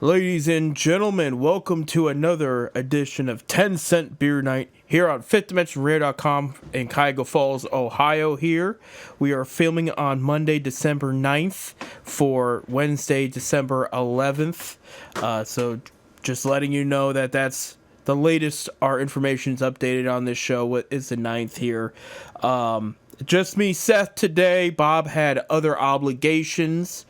Ladies and gentlemen, welcome to another edition of 10 Cent Beer Night here on FifthDimensionRadio.com in Cuyahoga Falls, Ohio here. We are filming on Monday, December 9th for Wednesday, December 11th. So just letting you know that that's the latest our information is updated on this show. It is the 9th here. Just me, Seth, today. Bob had other obligations.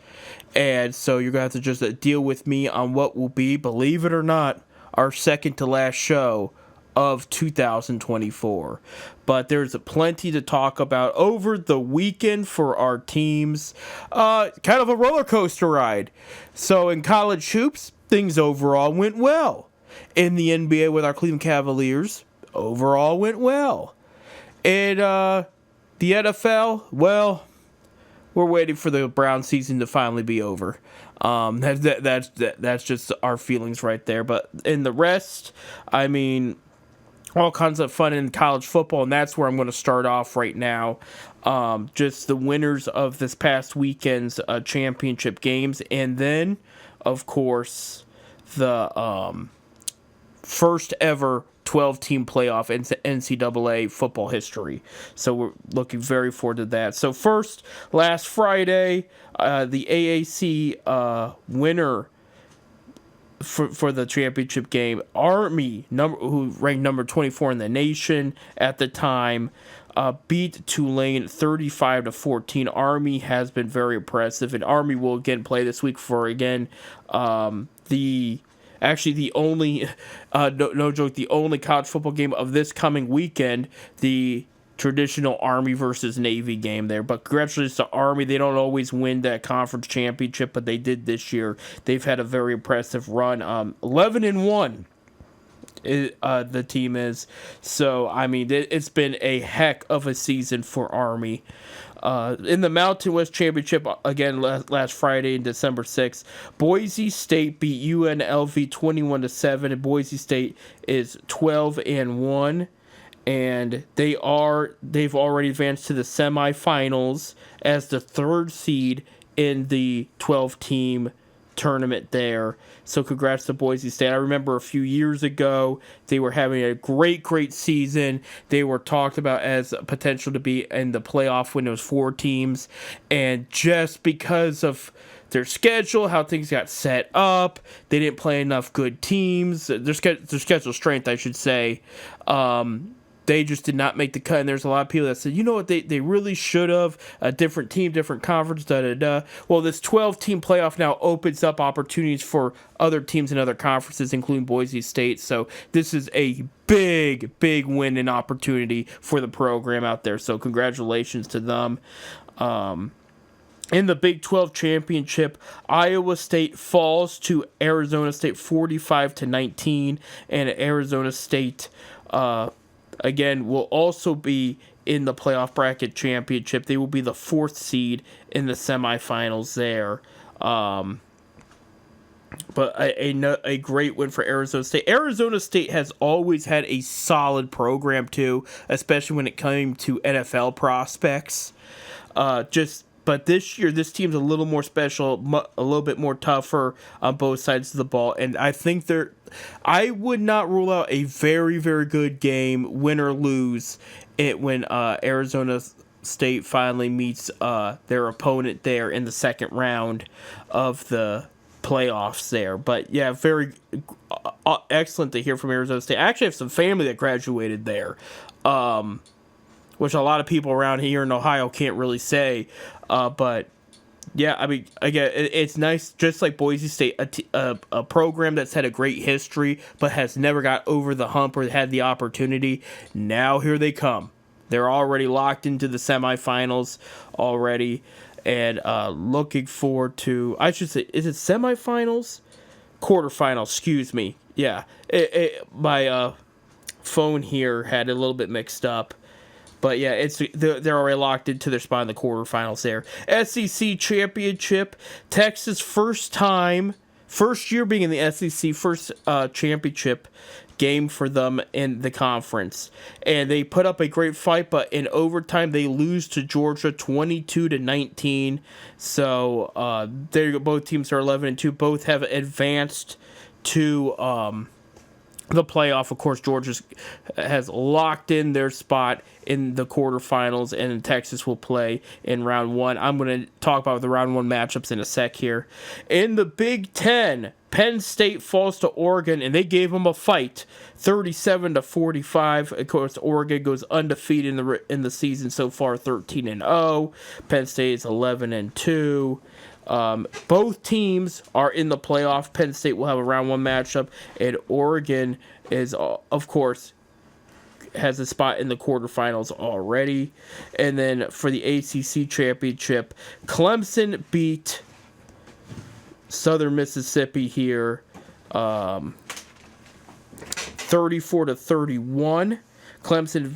And so you're going to have to just deal with me on what will be, believe it or not, our second to last show of 2024. But there's plenty to talk about over the weekend for our teams. Kind of a roller coaster ride. So in college hoops, things overall went well. In the NBA with our Cleveland Cavaliers, overall went well. In the NFL, well, we're waiting for the Brown season to finally be over. That's just our feelings right there. But in the rest, I mean, all kinds of fun in college football, and that's where I'm going to start off right now. Just the winners of this past weekend's championship games, and then, of course, the first ever 12-team playoff in NCAA football history. So we're looking very forward to that. So first, last Friday, the AAC winner for the championship game, Army, who ranked number 24 in the nation at the time, beat Tulane 35-14. Army has been very impressive, and Army will again play this week for the only, no joke, the only college football game of this coming weekend, the traditional Army versus Navy game there. But congratulations to Army. They don't always win that conference championship, but they did this year. They've had a very impressive run. 11-1. The team is. So, I mean, it's been a heck of a season for Army. In the Mountain West Championship, again, last Friday, December 6th, Boise State beat UNLV 21-7, and Boise State is 12-1, and they've already advanced to the semifinals as the third seed in the 12-team tournament there. So congrats to Boise State. I remember a few years ago they were having a great season. They were talked about as potential to be in the playoff when it was 4 teams, and just because of their schedule, how things got set up, they didn't play enough good teams. Their schedule strength, I should say. They just did not make the cut, and there's a lot of people that said, you know what, they really should have, a different team, different conference, da-da-da. Well, this 12-team playoff now opens up opportunities for other teams in other conferences, including Boise State, so this is a big win and opportunity for the program out there, so congratulations to them. In the Big 12 championship, Iowa State falls to Arizona State 45-19, and Arizona State again, will also be in the playoff bracket championship. They will be the 4th seed in the semifinals there. But a great win for Arizona State. Arizona State has always had a solid program, too, especially when it came to NFL prospects. But this year, this team's a little more special, a little bit more tougher on both sides of the ball. And I think I would not rule out a very good game, win or lose, when Arizona State finally meets their opponent there in the second round of the playoffs there. But yeah, very excellent to hear from Arizona State. I actually have some family that graduated there, which a lot of people around here in Ohio can't really say. But yeah, I mean, again, it's nice, just like Boise State, a program that's had a great history but has never got over the hump or had the opportunity. Now here they come. They're already locked into the semifinals already, and looking forward to, I should say, is it semifinals? Quarterfinals, excuse me. Yeah, my phone here had a little bit mixed up. But yeah, they're already locked into their spot in the quarterfinals there. SEC Championship, Texas first time first year being in the SEC, first championship game for them in the conference, and they put up a great fight, but in overtime they lose to Georgia 22-19. So there you go. Both teams are 11-2. Both have advanced to the playoff. Of course, Georgia has locked in their spot in the quarterfinals, and Texas will play in round one. I'm going to talk about the round one matchups in a sec here. In the Big Ten, Penn State falls to Oregon, and they gave them a fight, 37-45. Of course, Oregon goes undefeated in the season so far, 13-0. Penn State is 11-2. Both teams are in the playoff. Penn State will have a round one matchup, and Oregon is, of course, has a spot in the quarterfinals already. And then for the ACC championship, Clemson beat Southern Mississippi here, 34-31. Clemson,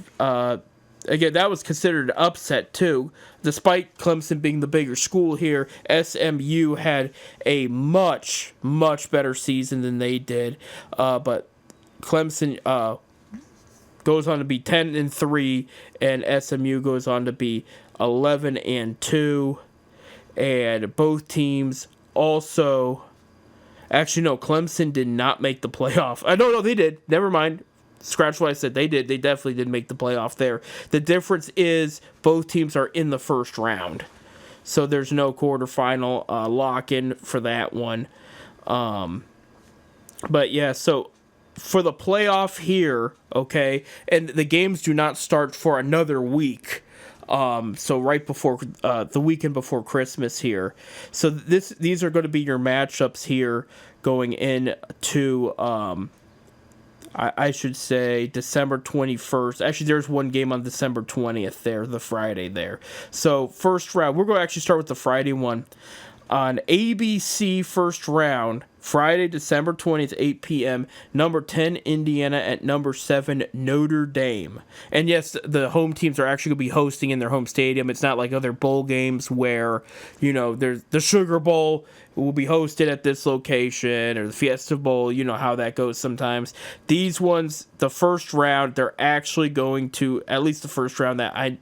again, that was considered an upset too. Despite Clemson being the bigger school here, SMU had a much, much better season than they did. But Clemson goes on to be 10-3, and SMU goes on to be 11-2. And both teams also... Actually, no, Clemson did not make the playoff. No, they did. Never mind. Scratch what I said. They did. They definitely did make the playoff there. The difference is both teams are in the first round. So there's no quarterfinal lock-in for that one. But yeah, so for the playoff here, okay, and the games do not start for another week. So right before the weekend before Christmas here. So these are going to be your matchups here going into I should say December 21st. Actually, there's one game on December 20th there, the Friday there. So first round, we're going to actually start with the Friday one. On ABC first round, Friday, December 20th, 8 p.m., number 10, Indiana, at number 7, Notre Dame. And yes, the home teams are actually going to be hosting in their home stadium. It's not like other bowl games where, you know, there's the Sugar Bowl will be hosted at this location, or the Fiesta Bowl, you know how that goes sometimes. These ones, the first round, they're actually going to, at least the first round, that I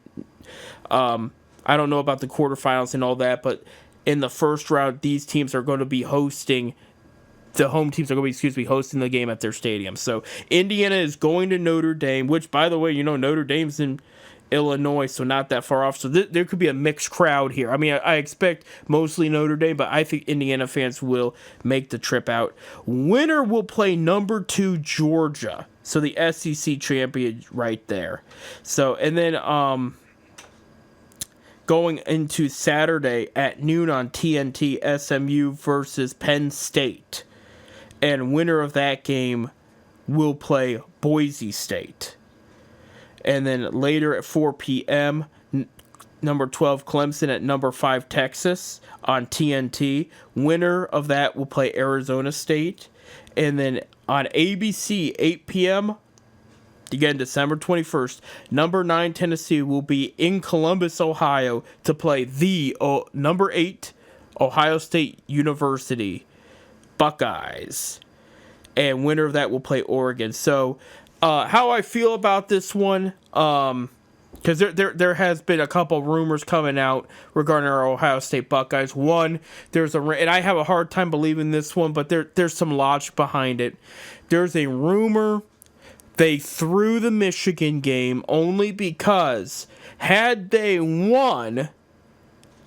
don't know about the quarterfinals and all that, but in the first round, these teams are going to be hosting, the home teams are going to be, hosting the game at their stadium. So Indiana is going to Notre Dame, which, by the way, you know, Notre Dame's in Illinois, so not that far off. So there could be a mixed crowd here. I mean, I expect mostly Notre Dame, but I think Indiana fans will make the trip out. Winner will play number 2 Georgia. So the SEC champion right there. So, and then, going into Saturday at noon on TNT, SMU versus Penn State. And winner of that game will play Boise State. And then later at 4 p.m., number 12 Clemson at number 5 Texas on TNT. Winner of that will play Arizona State. And then on ABC, 8 p.m., again, December 21st, number 9 Tennessee will be in Columbus, Ohio, to play the number 8 Ohio State University Buckeyes. And winner of that will play Oregon. So, how I feel about this one, because there has been a couple rumors coming out regarding our Ohio State Buckeyes. One, and I have a hard time believing this one, but there's some logic behind it. There's a rumor they threw the Michigan game only because had they won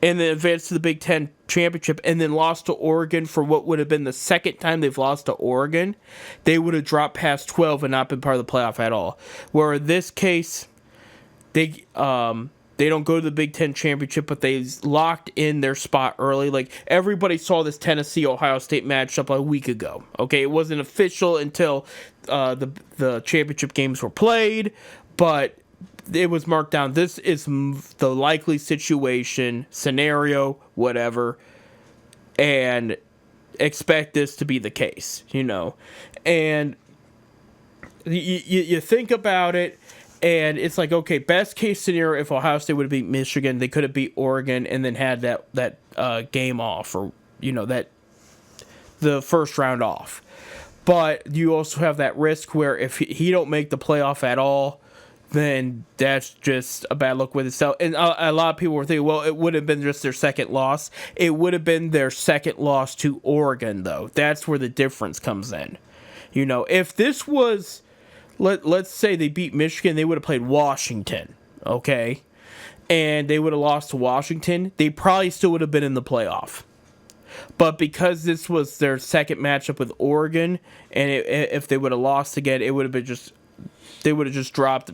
and then advanced to the Big Ten championship and then lost to Oregon for what would have been the second time they've lost to Oregon, they would have dropped past 12 and not been part of the playoff at all. Where in this case, they don't go to the Big Ten championship, but they locked in their spot early. Like, everybody saw this Tennessee-Ohio State matchup a week ago. Okay, it wasn't official until the championship games were played, but it was marked down. This is the likely scenario, whatever, and expect this to be the case, you know. And you think about it, and it's like, okay, best case scenario, if Ohio State would have beat Michigan, they could have beat Oregon and then had that game off, or, you know, that the first round off. But you also have that risk where if he don't make the playoff at all, then that's just a bad look with itself. And a lot of people were thinking, well, it would have been just their second loss. It would have been their second loss to Oregon, though. That's where the difference comes in. You know, if this was, let's say they beat Michigan, they would have played Washington, okay? And they would have lost to Washington, they probably still would have been in the playoff. But because this was their second matchup with Oregon, and if they would have lost again, it would have been just, they would have just dropped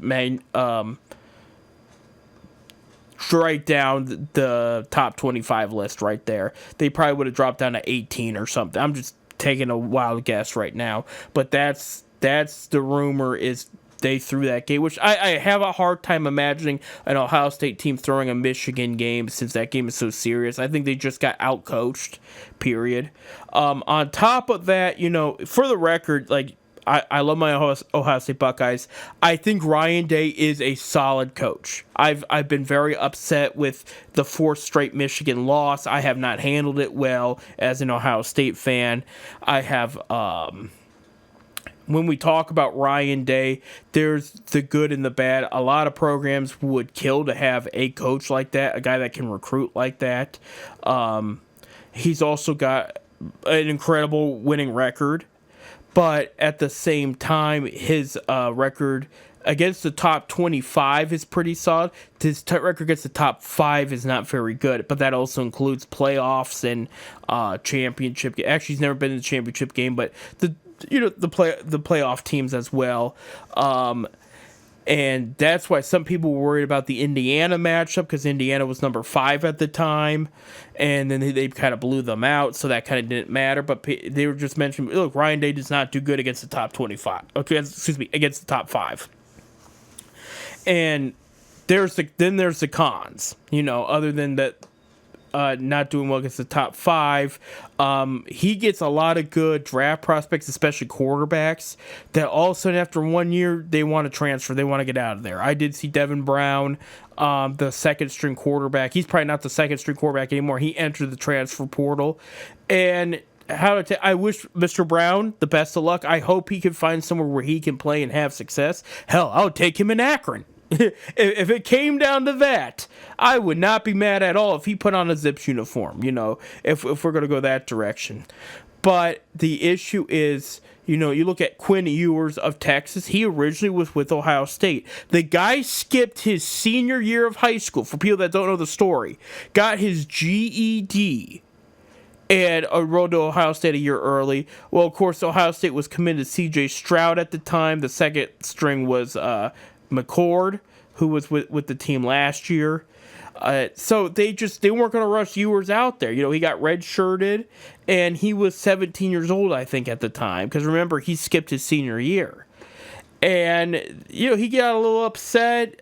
straight down the top 25 list right there. They probably would have dropped down to 18 or something. I'm just taking a wild guess right now, but that's the rumor is they threw that game, which I have a hard time imagining an Ohio State team throwing a Michigan game since that game is so serious. I think they just got outcoached, period. On top of that, you know, for the record, like, I love my Ohio State Buckeyes. I think Ryan Day is a solid coach. I've been very upset with the fourth straight Michigan loss. I have not handled it well as an Ohio State fan. I have, when we talk about Ryan Day, there's the good and the bad. A lot of programs would kill to have a coach like that, a guy that can recruit like that. He's also got an incredible winning record. But at the same time, his record against the top 25 is pretty solid. His record against the top 5 is not very good, but that also includes playoffs and championship. Actually, he's never been in the championship game, but the playoff teams as well. And that's why some people were worried about the Indiana matchup, because Indiana was number 5 at the time, and then they kind of blew them out, so that kind of didn't matter. But they were just mentioning, look, Ryan Day does not do good against the top 25. Okay, against the top 5. And there's the cons, you know, other than that. Not doing well against the top 5. He gets a lot of good draft prospects, especially quarterbacks, that all of a sudden after 1 year, they want to transfer. They want to get out of there. I did see Devin Brown, the second string quarterback. He's probably not the second string quarterback anymore. He entered the transfer portal. And I wish Mr. Brown the best of luck. I hope he can find somewhere where he can play and have success. Hell, I'll take him in Akron. If it came down to that, I would not be mad at all if he put on a Zips uniform, you know, if we're going to go that direction. But the issue is, you know, you look at Quinn Ewers of Texas. He originally was with Ohio State. The guy skipped his senior year of high school, for people that don't know the story, got his GED, and rode to Ohio State a year early. Well, of course, Ohio State was committed to C.J. Stroud at the time. The second string was McCord, who was with the team last year. So they weren't going to rush Ewers out there. You know, he got redshirted, and he was 17 years old, I think, at the time. Because remember, he skipped his senior year. And, you know, he got a little upset.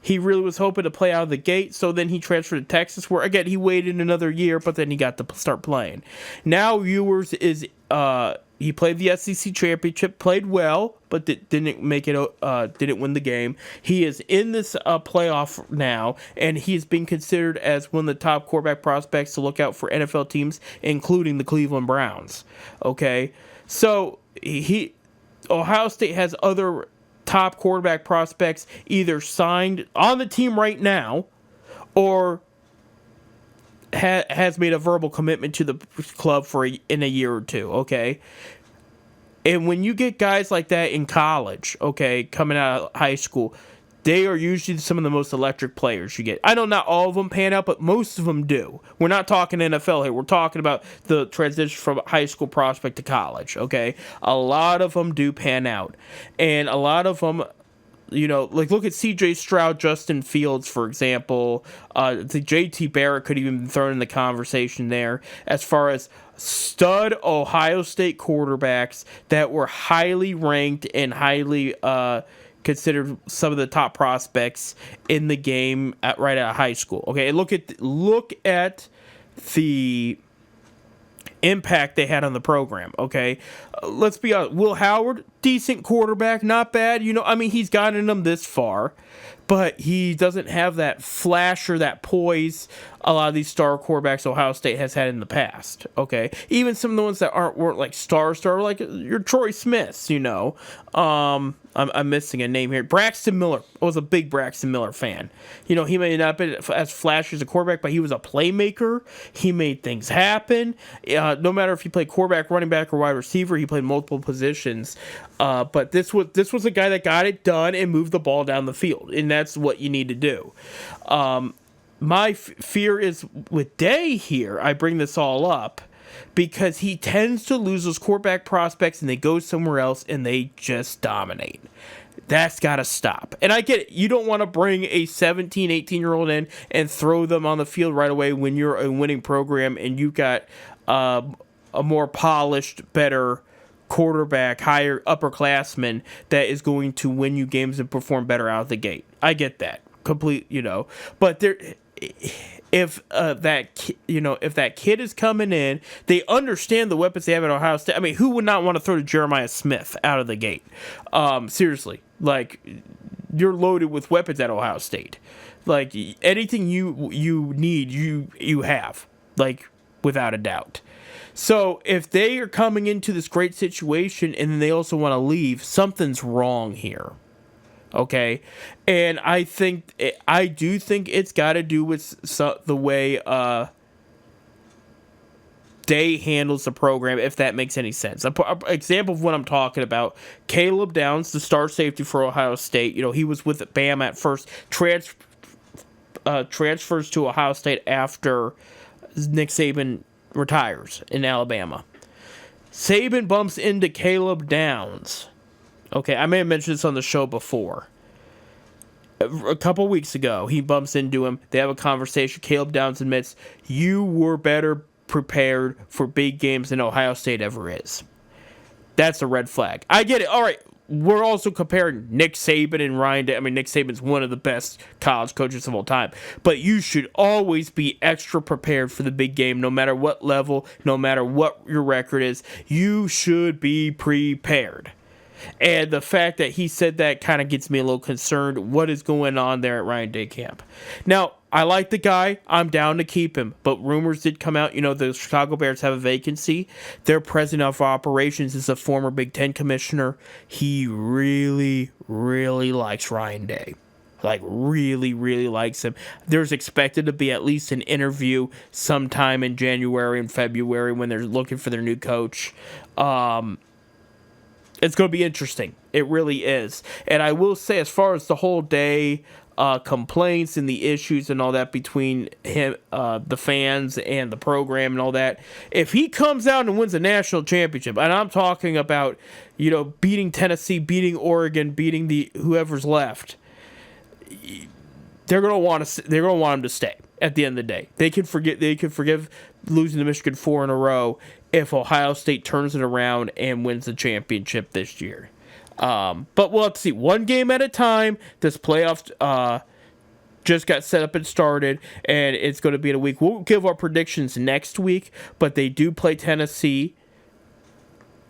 He really was hoping to play out of the gate. So then he transferred to Texas, where, again, he waited another year, but then he got to start playing. Now Ewers is... he played the SEC championship, played well, but didn't make it. Didn't win the game. He is in this playoff now, and he's being considered as one of the top quarterback prospects to look out for NFL teams, including the Cleveland Browns. Okay, so Ohio State has other top quarterback prospects either signed on the team right now, or has made a verbal commitment to the club in a year or two, okay? And when you get guys like that in college, okay, coming out of high school, they are usually some of the most electric players you get. I know not all of them pan out, but most of them do. We're not talking NFL here. We're talking about the transition from high school prospect to college, okay? A lot of them do pan out. And a lot of them... You know, like, look at C.J. Stroud, Justin Fields, for example. The J.T. Barrett could even be thrown in the conversation there as far as stud Ohio State quarterbacks that were highly ranked and highly considered some of the top prospects in the game right out of high school. Okay, and look at the impact they had on the program. Okay, let's be honest. Will Howard, decent quarterback, not bad. I mean, he's gotten them this far, but he doesn't have that flash or that poise a lot of these star quarterbacks Ohio State has had in the past. Okay, even some of the ones that weren't like star, like your Troy Smiths. I'm missing a name here. Braxton Miller. I was a big Braxton Miller fan. He may not have been as flashy as a quarterback, but he was a playmaker. He made things happen. No matter if he played quarterback, running back, or wide receiver, he played multiple positions. But this was a guy that got it done and moved the ball down the field, and that's what you need to do. My fear is with Day here. I bring this all up because he tends to lose those quarterback prospects and they go somewhere else and they just dominate. That's got to stop. And I get it. You don't want to bring a 17, 18-year-old in and throw them on the field right away when you're a winning program and you've got a more polished, better quarterback, higher upperclassman that is going to win you games and perform better out of the gate. I get that. But if that kid is coming in, they understand the weapons they have at Ohio State. I mean, who would not want to throw to Jeremiah Smith out of the gate? Seriously, like, you're loaded with weapons at Ohio State. Like, anything you need, you have, like, without a doubt. So if they are coming into this great situation and then they also want to leave, something's wrong here. Okay, and I do think it's got to do with the way Day handles the program, if that makes any sense. An example of what I'm talking about: Caleb Downs, the star safety for Ohio State. He was with Bama at first, transfers to Ohio State after Nick Saban retires in Alabama. Saban bumps into Caleb Downs. Okay, I may have mentioned this on the show before. A couple weeks ago, he bumps into him. They have a conversation. Caleb Downs admits, you were better prepared for big games than Ohio State ever is. That's a red flag. I get it. All right, we're also comparing Nick Saban and Ryan Day. I mean, Nick Saban's one of the best college coaches of all time. But you should always be extra prepared for the big game, no matter what level, no matter what your record is. You should be prepared. And the fact that he said that kind of gets me a little concerned. What is going on there at Ryan Day camp? Now, I like the guy. I'm down to keep him. But rumors did come out. The Chicago Bears have a vacancy. Their president of operations is a former Big Ten commissioner. He really, really likes Ryan Day. Like, really, really likes him. There's expected to be at least an interview sometime in January and February when they're looking for their new coach. It's going to be interesting. It really is. And I will say, as far as the whole Day complaints and the issues and all that between him, the fans and the program and all that, if he comes out and wins a national championship, and I'm talking about, beating Tennessee, beating Oregon, beating whoever's left, they're going to want him to stay. At the end of the day, they can forgive losing to Michigan 4 in a row if Ohio State turns it around and wins the championship this year. But we'll have to see, one game at a time. This playoff just got set up and started, and it's going to be in a week. We'll give our predictions next week, but they do play Tennessee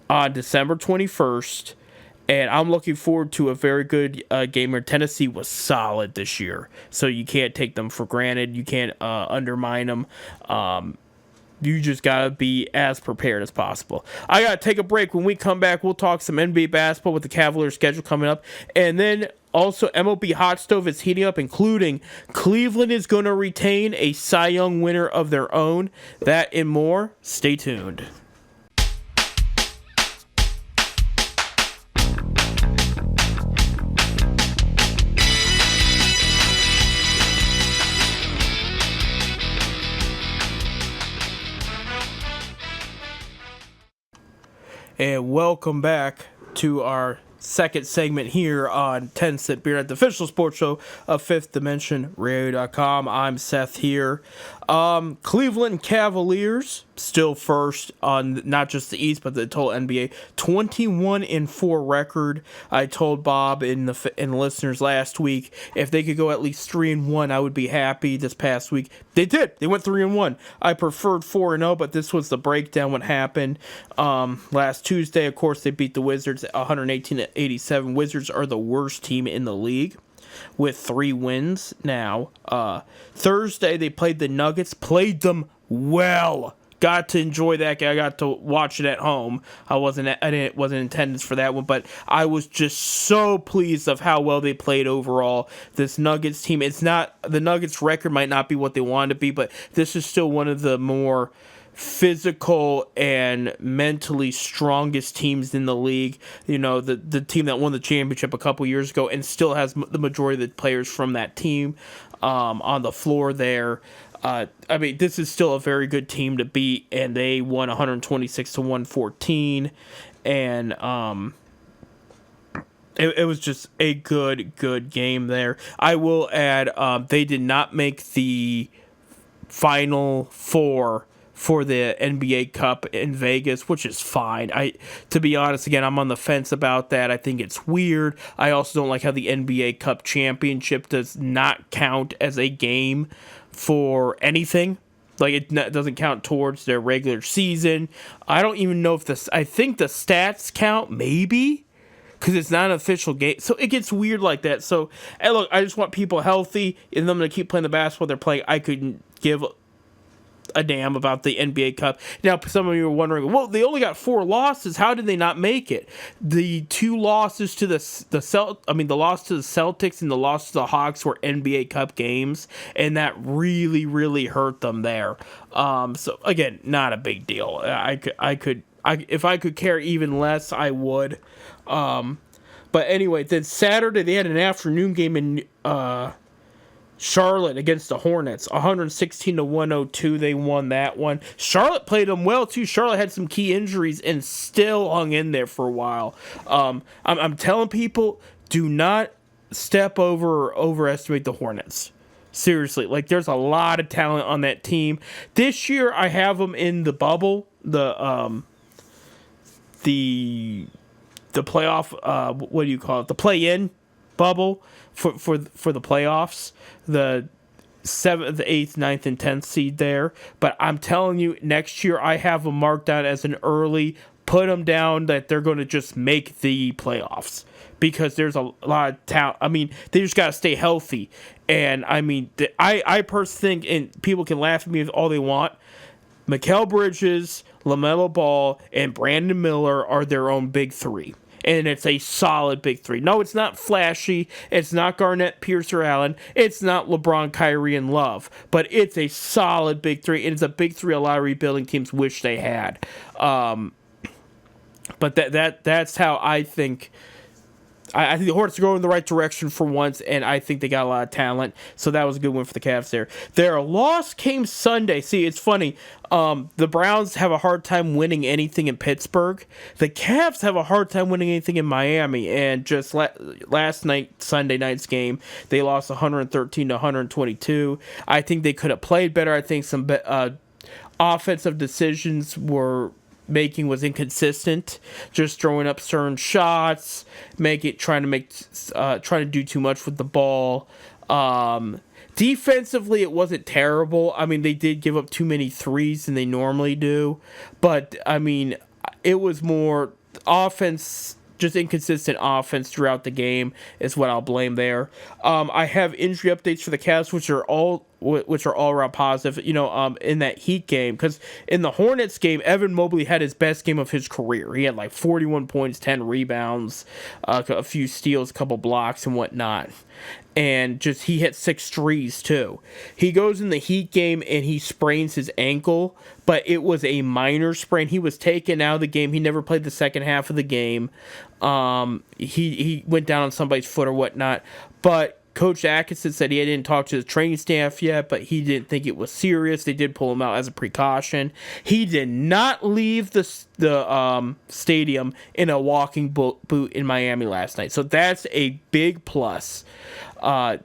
on December 21st. And I'm looking forward to a very good game where Tennessee was solid this year. So you can't take them for granted. You can't undermine them. You just got to be as prepared as possible. I got to take a break. When we come back, we'll talk some NBA basketball with the Cavaliers schedule coming up. And then also MLB Hot Stove is heating up, including Cleveland is going to retain a Cy Young winner of their own. That and more. Stay tuned. And welcome back to our second segment here on 10 Sip Beer at the official sports show of Fifth Dimension Radio.com. I'm Seth here. Cleveland Cavaliers still first on not just the East but the total NBA. 21-4 record. I told Bob and the listeners last week if they could go at least 3-1, I would be happy. This past week they did. They went 3-1. I preferred 4-0, but this was the breakdown. What happened last Tuesday? Of course, they beat the Wizards 118-87. Wizards are the worst team in the league, with 3 wins now. Thursday, they played the Nuggets, played them well. Got to enjoy that. I got to watch it at home. I wasn't in attendance for that one, but I was just so pleased of how well they played overall. This Nuggets team, it's not, the Nuggets record might not be what they wanted to be, but this is still one of the more physical and mentally strongest teams in the league. You know, the team that won the championship a couple years ago and still has the majority of the players from that team on the floor there. I mean, this is still a very good team to beat, and they won 126-114, and it was just a good game there. I will add, they did not make the Final Four for the NBA Cup in Vegas, which is fine. To be honest, again, I'm on the fence about that. I think it's weird. I also don't like how the NBA Cup championship does not count as a game for anything. Like, it doesn't count towards their regular season. I don't even know if I think the stats count, maybe, because it's not an official game. So it gets weird like that. So, hey, look, I just want people healthy and them to keep playing the basketball they're playing. I couldn't give a damn about the NBA Cup. Now, some of you are wondering, well, they only got 4 losses. How did they not make it? The 2 losses to the loss to the Celtics and the loss to the Hawks were NBA Cup games, and that really, really hurt them there. So again, not a big deal. If I could care even less, I would. But anyway, then Saturday they had an afternoon game in Charlotte against the Hornets, 116-102. They won that one. Charlotte played them well too. Charlotte had some key injuries and still hung in there for a while. I'm telling people, do not step over or overestimate the Hornets. Seriously, like, there's a lot of talent on that team. This year, I have them in the bubble, the playoff. What do you call it? The play-in bubble for the playoffs. The 7th, 8th, 9th, and 10th seed there. But I'm telling you, next year I have them marked down as an early. Put them down that they're going to just make the playoffs, because there's a lot of talent. I mean, they just got to stay healthy. And I mean, I personally think, and people can laugh at me all they want, Mikal Bridges, LaMelo Ball, and Brandon Miller are their own big 3. And it's a solid big 3. No, it's not flashy. It's not Garnett, Pierce, or Allen. It's not LeBron, Kyrie, and Love. But it's a solid big 3. And it's a big 3 a lot of rebuilding teams wish they had. But that's how I think. I think the Hornets are going in the right direction for once, and I think they got a lot of talent. So that was a good win for the Cavs there. Their loss came Sunday. See, it's funny. The Browns have a hard time winning anything in Pittsburgh. The Cavs have a hard time winning anything in Miami. And just last night, Sunday night's game, they lost 113-122. I think they could have played better. I think some offensive decisions making was inconsistent, just throwing up certain shots, trying to do too much with the ball. Defensively, it wasn't terrible. I mean, they did give up too many threes than they normally do, but I mean, it was more offense. Just inconsistent offense throughout the game is what I'll blame there. I have injury updates for the Cavs, which are all around positive. You know, in that Heat game, because in the Hornets game, Evan Mobley had his best game of his career. He had like 41 points, 10 rebounds, a few steals, a couple blocks, and whatnot. And he hit 6 threes too. He goes in the Heat game and he sprains his ankle, but it was a minor sprain. He was taken out of the game. He never played the second half of the game. He went down on somebody's foot or whatnot. But Coach Atkinson said he didn't talk to the training staff yet, but he didn't think it was serious. They did pull him out as a precaution. He did not leave the stadium in a walking boot in Miami last night. So that's a big plus. They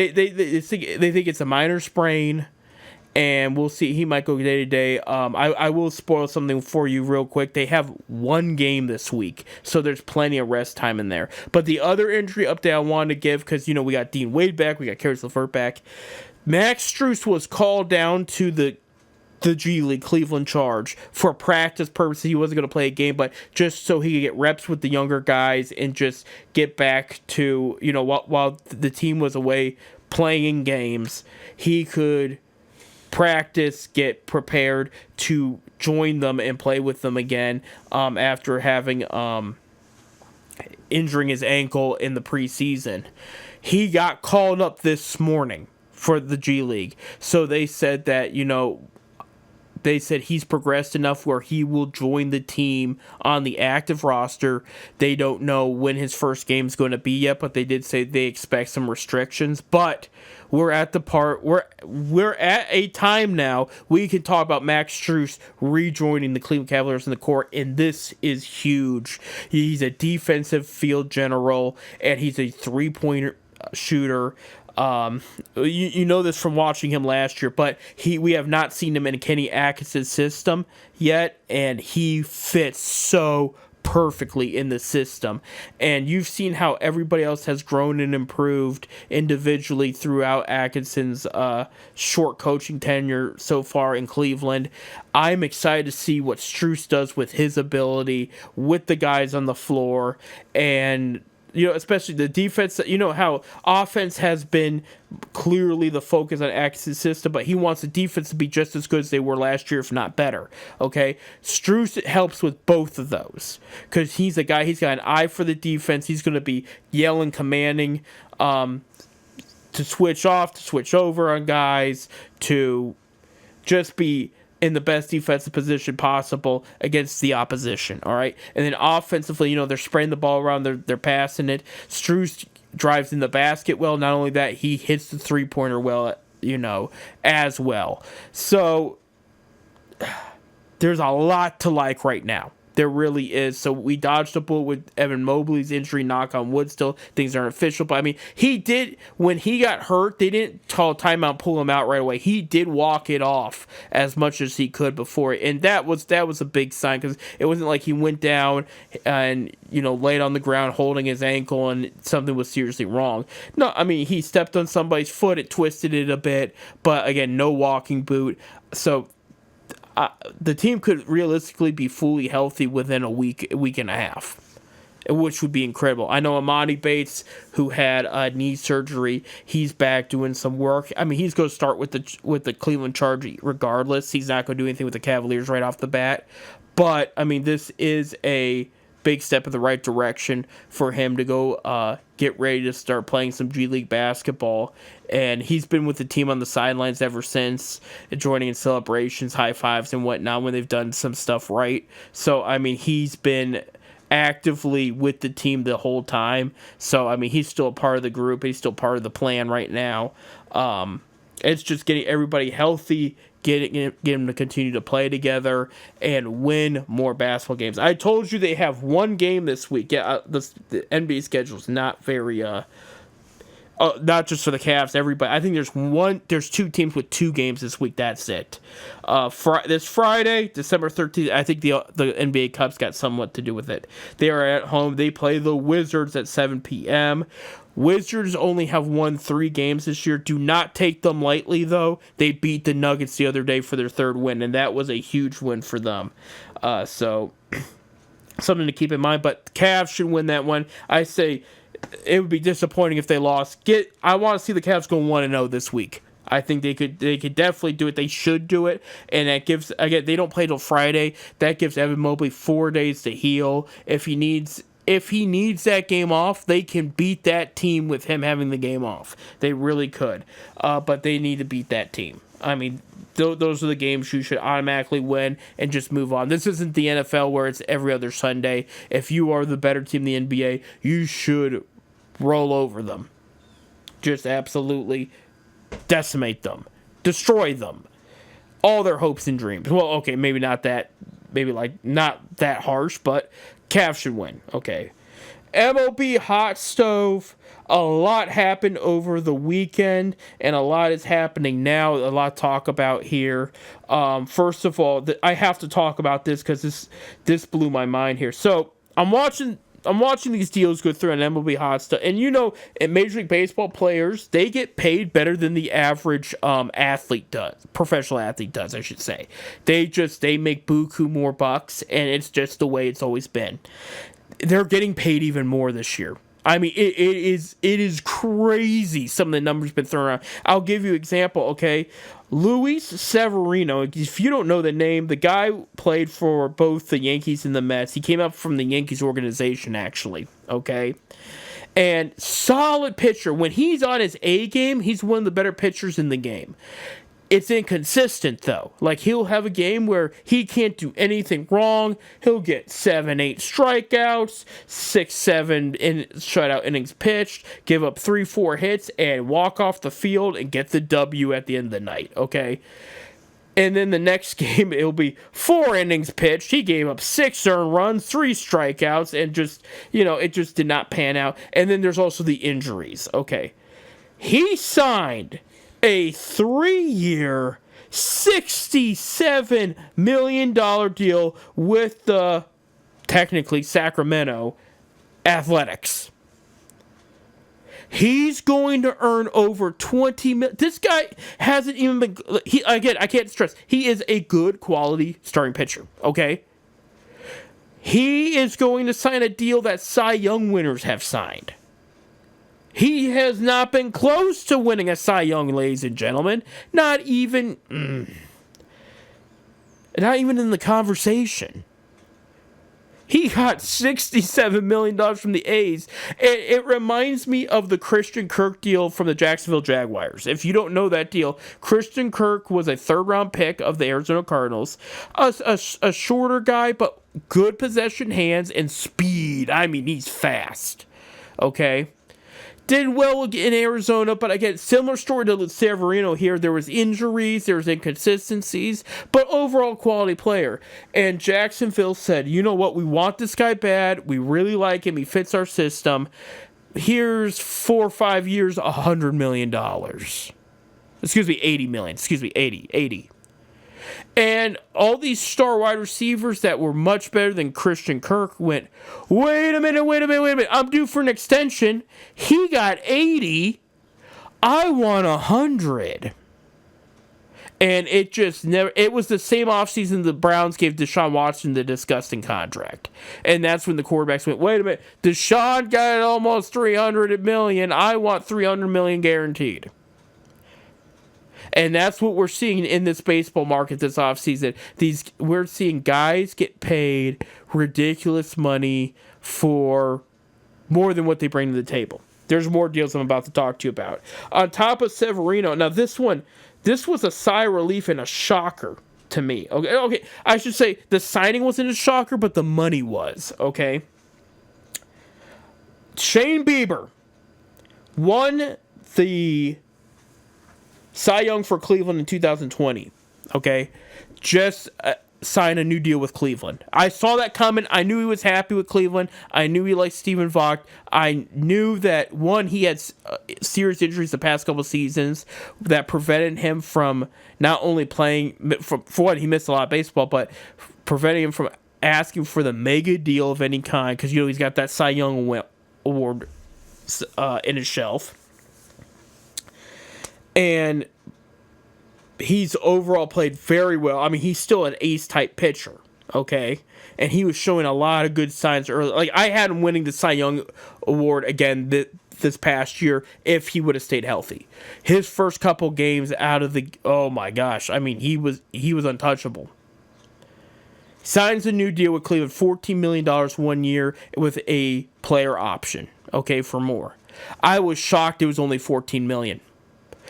think it's a minor sprain, and we'll see. He might go day to day. I will spoil something for you real quick. They have one game this week, so there's plenty of rest time in there. But the other injury update I wanted to give, because we got Dean Wade back, we got Caris LeVert back. Max Strus was called down to the G League Cleveland Charge for practice purposes. He wasn't going to play a game, but just so he could get reps with the younger guys and just get back to, while the team was away playing games, he could practice, get prepared to join them and play with them again after having injuring his ankle in the preseason. He got called up this morning for the G League. So they said that, they said he's progressed enough where he will join the team on the active roster. They don't know when his first game is going to be yet, but they did say they expect some restrictions. But we're at the part we're at a time now we can talk about Max Strus rejoining the Cleveland Cavaliers in the court, and this is huge. He's a defensive field general, and he's a three-point shooter. You know this from watching him last year, but we have not seen him in Kenny Atkinson's system yet, and he fits so perfectly in the system. And you've seen how everybody else has grown and improved individually throughout Atkinson's short coaching tenure so far in Cleveland. I'm excited to see what Strus does with his ability with the guys on the floor, and especially the defense. How offense has been clearly the focus on Atkinson's system, but he wants the defense to be just as good as they were last year, if not better. Okay? Strus helps with both of those because he's a guy, he's got an eye for the defense. He's going to be yelling, commanding to switch off, to switch over on guys, to just be in the best defensive position possible against the opposition, all right? And then offensively, they're spraying the ball around, they're passing it. Strus drives in the basket well. Not only that, he hits the three-pointer well, as well. So there's a lot to like right now. There really is. So we dodged a bullet with Evan Mobley's injury, knock on wood still. Things aren't official. But, he did, when he got hurt, they didn't call timeout, pull him out right away. He did walk it off as much as he could before. And that was a big sign, because it wasn't like he went down and, laid on the ground holding his ankle and something was seriously wrong. No, he stepped on somebody's foot. It twisted it a bit. But, again, no walking boot. So the team could realistically be fully healthy within a week and a half, which would be incredible. I know Emoni Bates, who had knee surgery, he's back doing some work. He's going to start with the Cleveland Charge regardless. He's not going to do anything with the Cavaliers right off the bat. But, this is a big step in the right direction for him to go get ready to start playing some G League basketball. And he's been with the team on the sidelines ever since, joining in celebrations, high fives, and whatnot when they've done some stuff right. So, he's been actively with the team the whole time. So, he's still a part of the group. He's still part of the plan right now. It's just getting everybody healthy, get them to continue to play together and win more basketball games. I told you they have one game this week. Yeah, the NBA schedule is not very not just for the Cavs, everybody. I think there's two teams with 2 games this week. That's it. This Friday, December 13th, I think the NBA Cup's got somewhat to do with it. They are at home. They play the Wizards at 7 p.m. Wizards only have won 3 games this year. Do not take them lightly, though. They beat the Nuggets the other day for their 3rd win, and that was a huge win for them. So, something to keep in mind. But Cavs should win that one. I say it would be disappointing if they lost. I want to see the Cavs go 1-0 this week. I think they could definitely do it. They should do it. And that gives, again, they don't play till Friday. That gives Evan Mobley 4 days to heal. If he needs that game off, they can beat that team with him having the game off. They really could. But they need to beat that team. Those are the games you should automatically win and just move on. This isn't the NFL where it's every other Sunday. If you are the better team in the NBA, you should roll over them. Just absolutely decimate them. Destroy them. All their hopes and dreams. Well, okay, maybe not that harsh, but Cavs should win. Okay. MLB hot stove. A lot happened over the weekend, and a lot is happening now. A lot to talk about here. First of all, I have to talk about this because this blew my mind here. So I'm watching these deals go through on MLB hot stove, and in Major League Baseball, players, they get paid better than the average athlete does, professional athlete does, I should say. They make buku more bucks, and it's just the way it's always been. They're getting paid even more this year. I mean, it is crazy, some of the numbers been thrown around. I'll give you an example, okay? Luis Severino, if you don't know the name, the guy played for both the Yankees and the Mets. He came up from the Yankees organization, actually, okay? And solid pitcher. When he's on his A game, he's one of the better pitchers in the game. It's inconsistent, though. Like, he'll have a game where he can't do anything wrong. He'll get 7-8 strikeouts, 6-7 shutout innings pitched, give up 3-4 hits, and walk off the field and get the W at the end of the night, okay? And then the next game, it'll be 4 innings pitched. He gave up 6 earned runs, 3 strikeouts, and it just did not pan out. And then there's also the injuries, okay? He signed a 3-year, $67 million deal with the, technically, Sacramento Athletics. He's going to earn over $20 million. This guy hasn't even been... Again, I can't stress, he is a good quality starting pitcher, okay? He is going to sign a deal that Cy Young winners have signed. He has not been close to winning a Cy Young, ladies and gentlemen. Not even in the conversation. He got $67 million from the A's. It reminds me of the Christian Kirk deal from the Jacksonville Jaguars. If you don't know that deal, Christian Kirk was a third-round pick of the Arizona Cardinals. A shorter guy, but good possession hands and speed. I mean, he's fast. Okay? Did well in Arizona, but again, similar story to Severino here. There was injuries, there was inconsistencies, but overall quality player. And Jacksonville said, you know what, we want this guy bad. We really like him. He fits our system. Here's 4 or 5 years, $100 million. Excuse me, $80 million. Excuse me, 80. And all these star wide receivers that were much better than Christian Kirk went, wait a minute. I'm due for an extension. He got 80. I want 100. And it just never... It was the same offseason the Browns gave Deshaun Watson the disgusting contract. And that's when the quarterbacks went, wait a minute. Deshaun got almost $300 million. I want $300 million guaranteed. And that's what we're seeing in this baseball market this offseason. We're seeing guys get paid ridiculous money for more than what they bring to the table. There's more deals I'm about to talk to you about. On top of Severino, now this was a sigh of relief and a shocker to me. Okay, I should say the signing wasn't a shocker, but the money was, okay? Shane Bieber won the Cy Young for Cleveland in 2020, okay? Just signed a new deal with Cleveland. I saw that coming. I knew he was happy with Cleveland. I knew he liked Stephen Vogt. I knew that, one, he had serious injuries the past couple seasons that prevented him from not only playing, for one, he missed a lot of baseball, but preventing him from asking for the mega deal of any kind, because, he's got that Cy Young award in his shelf. And he's overall played very well. I mean, he's still an ace-type pitcher, okay? And he was showing a lot of good signs early. Like, I had him winning the Cy Young Award again this past year if he would have stayed healthy. His first couple games out of the... Oh, my gosh. I mean, he was untouchable. Signs a new deal with Cleveland, $14 million 1 year with a player option, okay, for more. I was shocked it was only $14 million.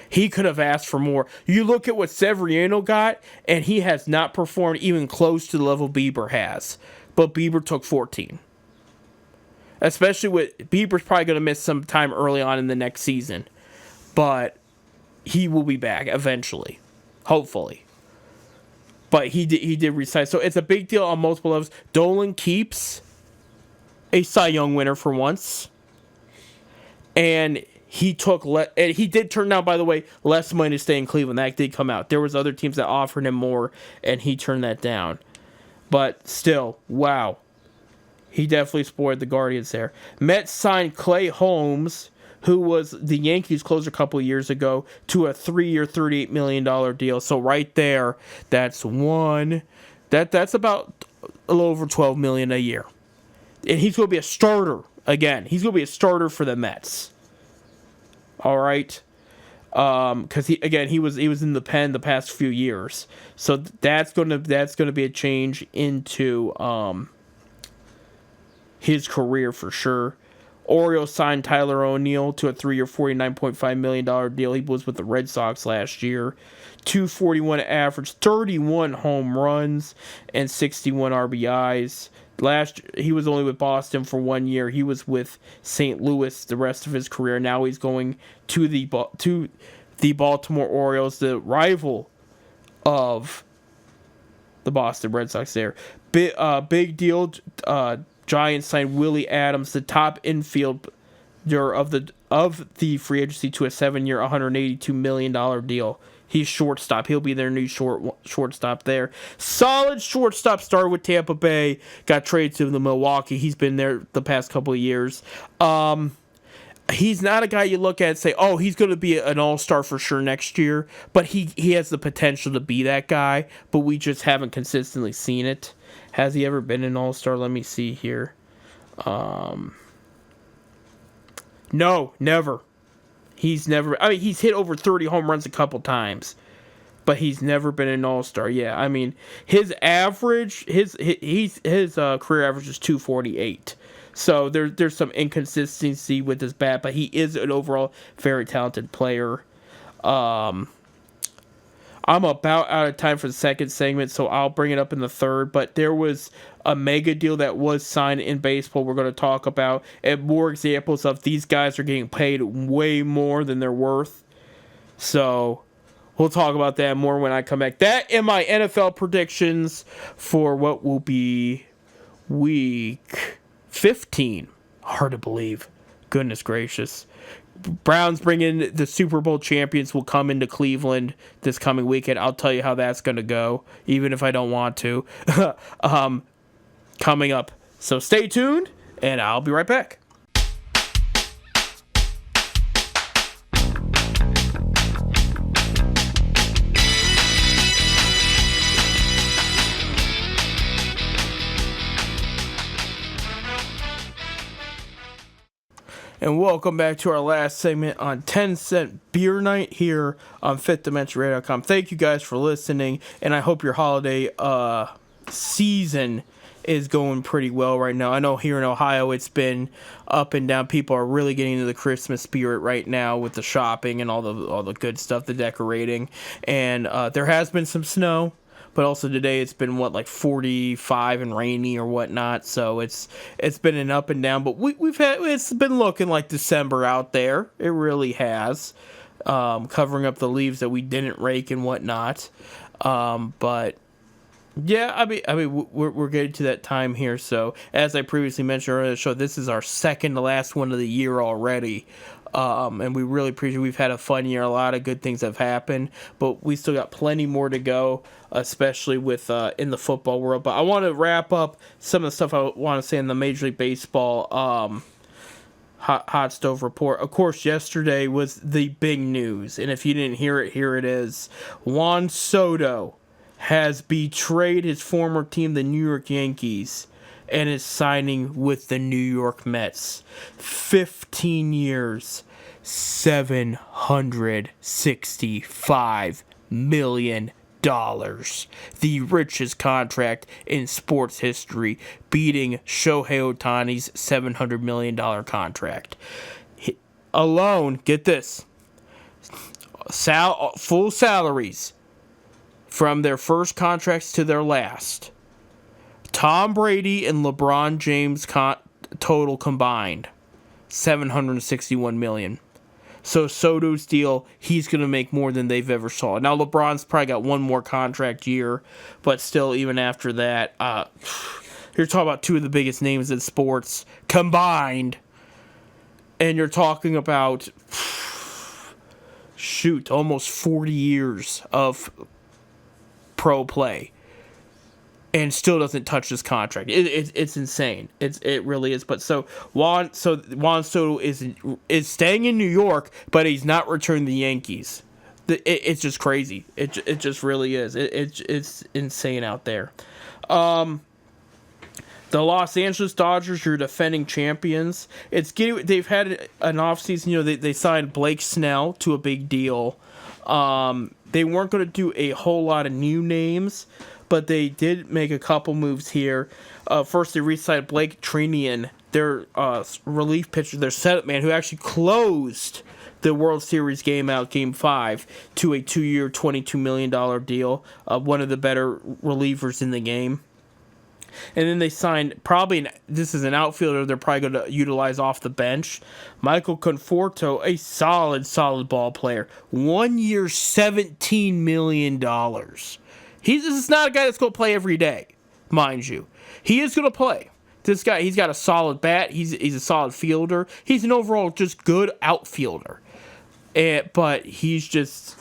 He could have asked for more. You look at what Severino got, and he has not performed even close to the level Bieber has. But Bieber took 14. Especially with... Bieber's probably going to miss some time early on in the next season. But he will be back eventually. Hopefully. But he did resign. So it's a big deal on multiple levels. Dolan keeps a Cy Young winner for once. And he did turn down, by the way, less money to stay in Cleveland. That did come out. There was other teams that offered him more, and he turned that down. But still, wow. He definitely spoiled the Guardians there. Mets signed Clay Holmes, who was the Yankees closer a couple of years ago, to a 3-year, $38 million deal. So right there, that's about a little over $12 million a year. And he's going to be a starter again. He's going to be a starter for the Mets. All right. Because he was in the pen the past few years. So that's going to be a change into his career for sure. Orioles signed Tyler O'Neill to a 3-year, $49.5 million deal. He was with the Red Sox last year. 241 average, 31 home runs, and 61 RBIs. He was only with Boston for 1 year. He was with St. Louis the rest of his career. Now he's going to the Baltimore Orioles, the rival of the Boston Red Sox there. Big deal. Giants signed Willie Adams, the top infielder of the free agency, to a 7-year, $182 million deal. He's shortstop. He'll be their new shortstop there. Solid shortstop, started with Tampa Bay, got traded to the Milwaukee. He's been there the past couple of years. He's not a guy you look at and say, oh, he's going to be an all-star for sure next year. But he has the potential to be that guy, but we just haven't consistently seen it. Has he ever been an all-star? Let me see here. No, never. He's never... I mean, he's hit over 30 home runs a couple times, but he's never been an all-star. Yeah, I mean, his average... His career average is 248. So there's some inconsistency with his bat, but he is an overall very talented player. I'm about out of time for the second segment, so I'll bring it up in the third. But there was a mega deal that was signed in baseball we're going to talk about, and more examples of these guys are getting paid way more than they're worth. So we'll talk about that more when I come back. That and my NFL predictions for what will be week 15. Hard to believe. Goodness gracious. Browns bring in the Super Bowl champions, will come into Cleveland this coming weekend. I'll tell you how that's going to go, even if I don't want to. Coming up. So stay tuned, and I'll be right back. And welcome back to our last segment on 10 Cent Beer Night here on FifthDimensionRadio.com. Thank you guys for listening, and I hope your holiday season is going pretty well right now. I know here in Ohio it's been up and down. People are really getting into the Christmas spirit right now with the shopping and all the good stuff, the decorating. And there has been some snow. But also today it's been, like 45 and rainy or whatnot. So it's been an up and down. But it's been looking like December out there. It really has. Covering up the leaves that we didn't rake and whatnot. But yeah, I mean we're getting to that time here. So as I previously mentioned earlier in the show, this is our second to last one of the year already. And we really appreciate we've had a fun year. A lot of good things have happened, but we still got plenty more to go, especially with in the football world. But I want to wrap up some of the stuff I want to say in the Major League Baseball hot stove report. Of course, yesterday was the big news, and if you didn't hear it, here it is. Juan Soto has betrayed his former team, the New York Yankees, and is signing with the New York Mets. 15 years, $765 million. The richest contract in sports history, beating Shohei Ohtani's $700 million contract. Alone, get this, full salaries from their first contracts to their last. Tom Brady and LeBron James total combined, $761 million. So Soto's deal, he's going to make more than they've ever saw. Now LeBron's probably got one more contract year, but still, even after that, You're talking about two of the biggest names in sports combined, and you're talking about almost 40 years of pro play, and still doesn't touch this contract. It's insane. It really is. But Juan Soto is staying in New York, but he's not returning to the Yankees. It's just crazy. It just really is. It's insane out there. The Los Angeles Dodgers, your defending champions. They've had an offseason. They signed Blake Snell to a big deal. They weren't going to do a whole lot of new names, but they did make a couple moves here. First, they re-signed Blake Treinen, their relief pitcher, their setup man, who actually closed the World Series game out, Game 5, to a 2-year, $22 million deal. One of the better relievers in the game. And then they signed, this is an outfielder they're probably going to utilize off the bench, Michael Conforto, a solid ball player. 1 year, $17 million. This is not a guy that's going to play every day, mind you. He is going to play. This guy, he's got a solid bat. He's a solid fielder. He's an overall just good outfielder. But he's just,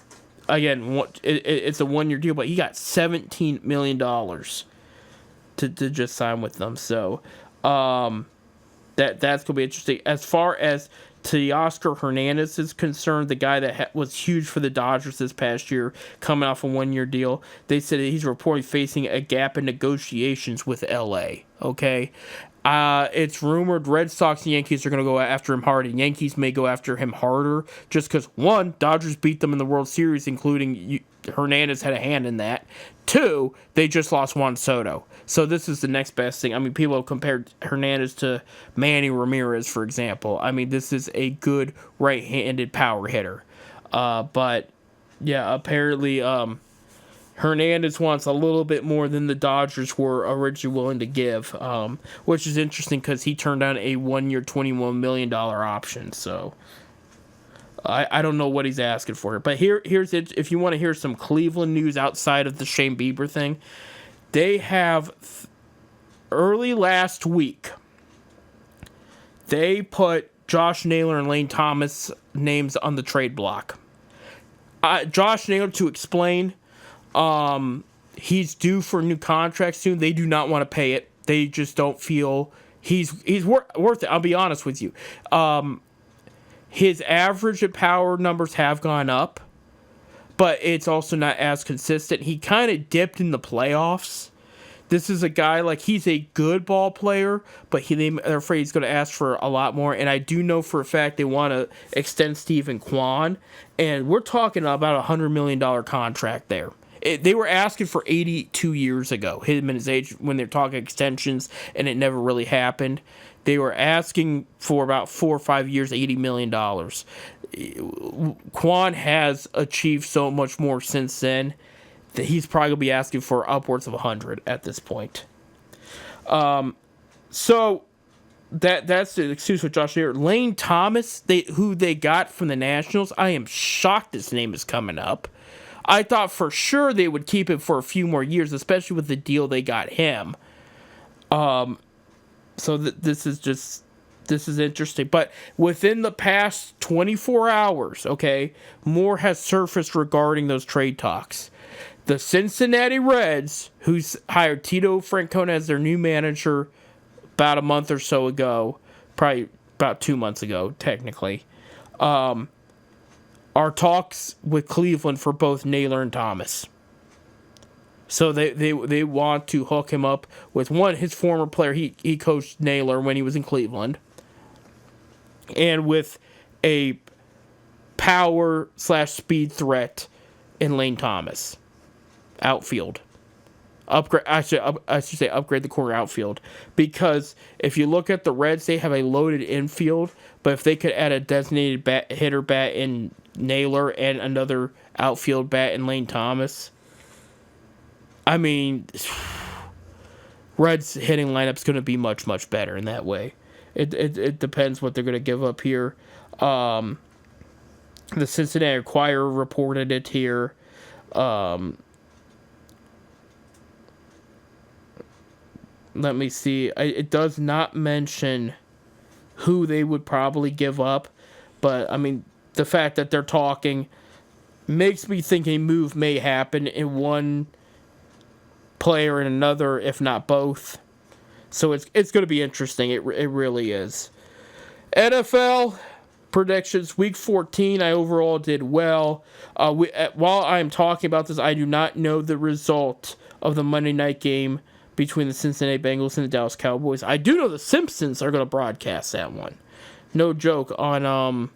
again, it's a 1 year deal, but he got $17 million to just sign with them. So that's going to be interesting. As far as Teoscar Hernandez is concerned, the guy that was huge for the Dodgers this past year, coming off a 1 year deal, they said that he's reportedly facing a gap in negotiations with LA. Okay. It's rumored Red Sox and Yankees are going to go after him hard, and Yankees may go after him harder just because, one, Dodgers beat them in the World Series, including Hernandez had a hand in that. Two, they just lost Juan Soto. So this is the next best thing. I mean, people have compared Hernandez to Manny Ramirez, for example. I mean, this is a good right-handed power hitter. But, yeah, apparently Hernandez wants a little bit more than the Dodgers were originally willing to give, which is interesting because he turned down a 1 year, $21 million option. So I don't know what he's asking for. But here's it. If you want to hear some Cleveland news outside of the Shane Bieber thing, they have early last week, they put Josh Naylor and Lane Thomas names on the trade block. Josh Naylor, to explain, he's due for a new contract soon. They do not want to pay it. They just don't feel he's worth it. I'll be honest with you. His average and power numbers have gone up, but it's also not as consistent. He kind of dipped in the playoffs. This is a guy, he's a good ball player, but they're afraid he's going to ask for a lot more. And I do know for a fact they want to extend Stephen Kwan, and we're talking about a $100 million contract there. They were asking for 82 years ago, him and his age, when they're talking extensions, and it never really happened. They were asking for about 4 or 5 years, $80 million. Kwan has achieved so much more since then that he's probably going to be asking for upwards of 100 at this point. So that's the excuse with Josh Naylor. Lane Thomas, who they got from the Nationals, I am shocked this name is coming up. I thought for sure they would keep him for a few more years, especially with the deal they got him. So this is interesting. But within the past 24 hours, okay, more has surfaced regarding those trade talks. The Cincinnati Reds, who's hired Tito Francona as their new manager about a month or so ago, probably about 2 months ago, technically, are talks with Cleveland for both Naylor and Thomas. So they want to hook him up with his former player. He coached Naylor when he was in Cleveland. And with a power/speed threat in Lane Thomas. Outfield. I should say upgrade the core outfield. Because if you look at the Reds, they have a loaded infield. But if they could add a designated hitter bat in Naylor and another outfield bat in Lane Thomas, I mean, Reds hitting lineup's going to be much, much better in that way. It depends what they're going to give up here. The Cincinnati Enquirer reported it here. Let me see. It does not mention who they would probably give up, but I mean, the fact that they're talking makes me think a move may happen in one player and another, if not both. So it's going to be interesting. It really is. NFL predictions, week 14, I overall did well. While I'm talking about this, I do not know the result of the Monday night game between the Cincinnati Bengals and the Dallas Cowboys. I do know the Simpsons are going to broadcast that one. No joke, on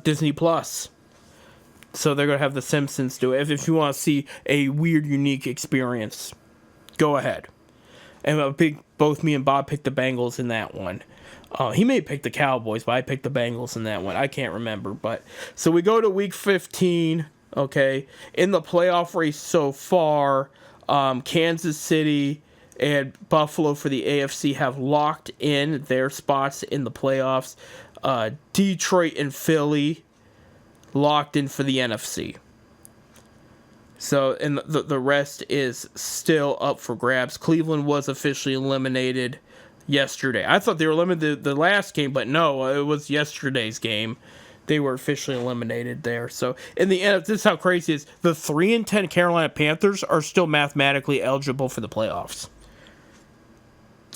Disney Plus. So they're going to have the Simpsons do it. If you want to see a weird, unique experience, go ahead. And both me and Bob picked the Bengals in that one. He may pick the Cowboys, but I picked the Bengals in that one. I can't remember. But so we go to week 15. Okay, in the playoff race so far, Kansas City and Buffalo for the AFC have locked in their spots in the playoffs. Detroit and Philly locked in for the NFC. So, and the rest is still up for grabs. Cleveland was officially eliminated yesterday. I thought they were eliminated the last game, but no, it was yesterday's game. They were officially eliminated there. So, in the end, this is how crazy it is. The 3-10 Carolina Panthers are still mathematically eligible for the playoffs.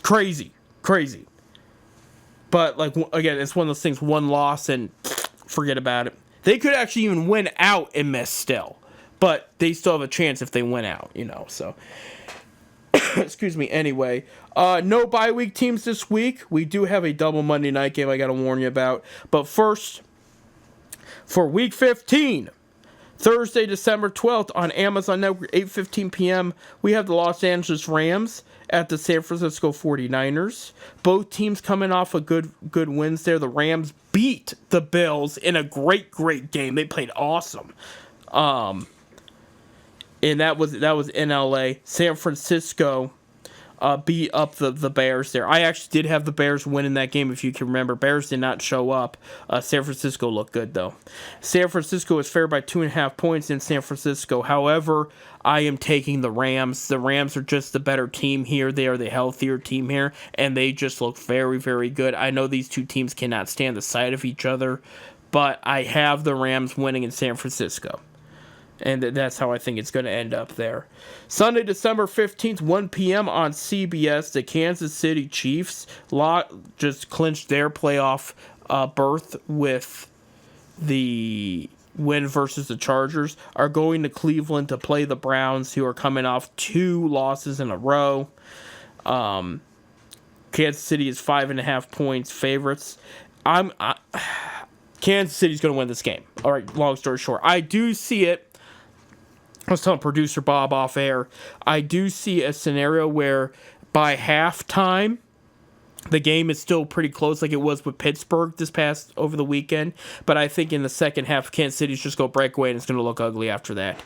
Crazy. But, like, again, it's one of those things, one loss and forget about it. They could actually even win out and miss still. But they still have a chance if they win out, so. Excuse me, anyway. No bye week teams this week. We do have a double Monday night game I got to warn you about. But first, for week 15, Thursday, December 12th on Amazon Network, 8:15 p.m., we have the Los Angeles Rams at the San Francisco 49ers. Both teams coming off a good wins there. The Rams beat the Bills in a great game. They played awesome. And that was in LA. San Francisco beat up the Bears there. I actually did have the Bears win in that game, if you can remember. Bears did not show up. San Francisco looked good, though. San Francisco is favored by 2.5 points in San Francisco. However, I am taking the Rams. The Rams are just the better team here. They are the healthier team here, and they just look very, very good. I know these two teams cannot stand the sight of each other, but I have the Rams winning in San Francisco. And that's how I think it's going to end up there. Sunday, December 15th, 1 p.m. on CBS, the Kansas City Chiefs just clinched their playoff berth with the win versus the Chargers, are going to Cleveland to play the Browns, who are coming off 2 losses in a row. Kansas City is 5.5 points favorites. Kansas City's going to win this game. All right, long story short. I do see it. I was telling producer Bob off air, I do see a scenario where by halftime, the game is still pretty close like it was with Pittsburgh over the weekend. But I think in the second half, Kansas City's just going to break away and it's going to look ugly after that.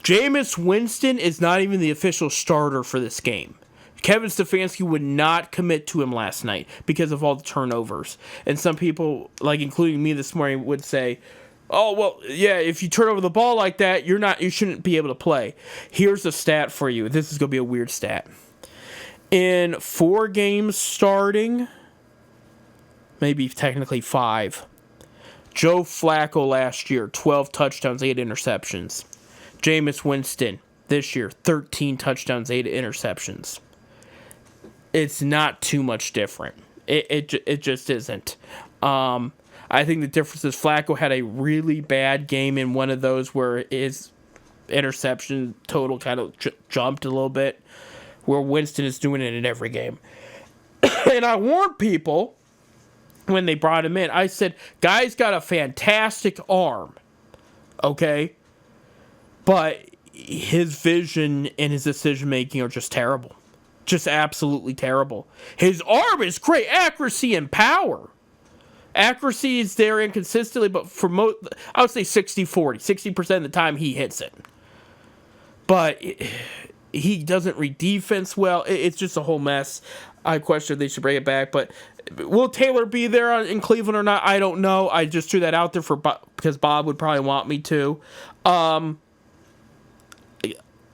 Jameis Winston is not even the official starter for this game. Kevin Stefanski would not commit to him last night because of all the turnovers. And some people, like including me this morning, would say, oh, well, yeah, if you turn over the ball like that, you shouldn't be able to play. Here's a stat for you. This is going to be a weird stat. In 4 games starting, maybe technically 5, Joe Flacco last year, 12 touchdowns, 8 interceptions. Jameis Winston this year, 13 touchdowns, 8 interceptions. It's not too much different. It just isn't. I think the difference is Flacco had a really bad game in one of those where his interception total kind of jumped a little bit, where Winston is doing it in every game. And I warned people when they brought him in. I said, guy's got a fantastic arm, okay? But his vision and his decision-making are just terrible. Just absolutely terrible. His arm is great, accuracy and power. Accuracy is there inconsistently, but for I would say 60-40. 60% of the time he hits it. But he doesn't read defense well. It's just a whole mess. I question if they should bring it back. But will Taylor be there in Cleveland or not? I don't know. I just threw that out there because Bob would probably want me to.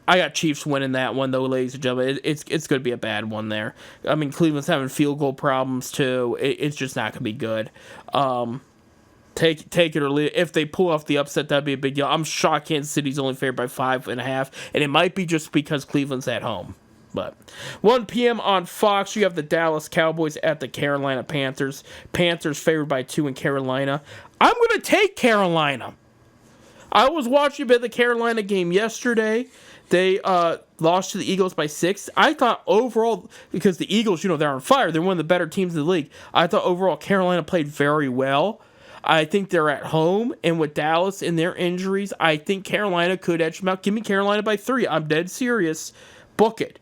I got Chiefs winning that one, though, ladies and gentlemen. It's going to be a bad one there. I mean, Cleveland's having field goal problems, too. It's just not going to be good. Take it or leave it. If they pull off the upset, that'd be a big deal. I'm shocked Kansas City's only favored by 5.5, and it might be just because Cleveland's at home. But 1 p.m. on Fox, you have the Dallas Cowboys at the Carolina Panthers. Panthers favored by 2 in Carolina. I'm going to take Carolina. I was watching a bit of the Carolina game yesterday. They lost to the Eagles by 6. I thought overall, because the Eagles, they're on fire. They're one of the better teams in the league. I thought overall Carolina played very well. I think they're at home, and with Dallas and their injuries, I think Carolina could edge them out. Give me Carolina by 3. I'm dead serious. Book it.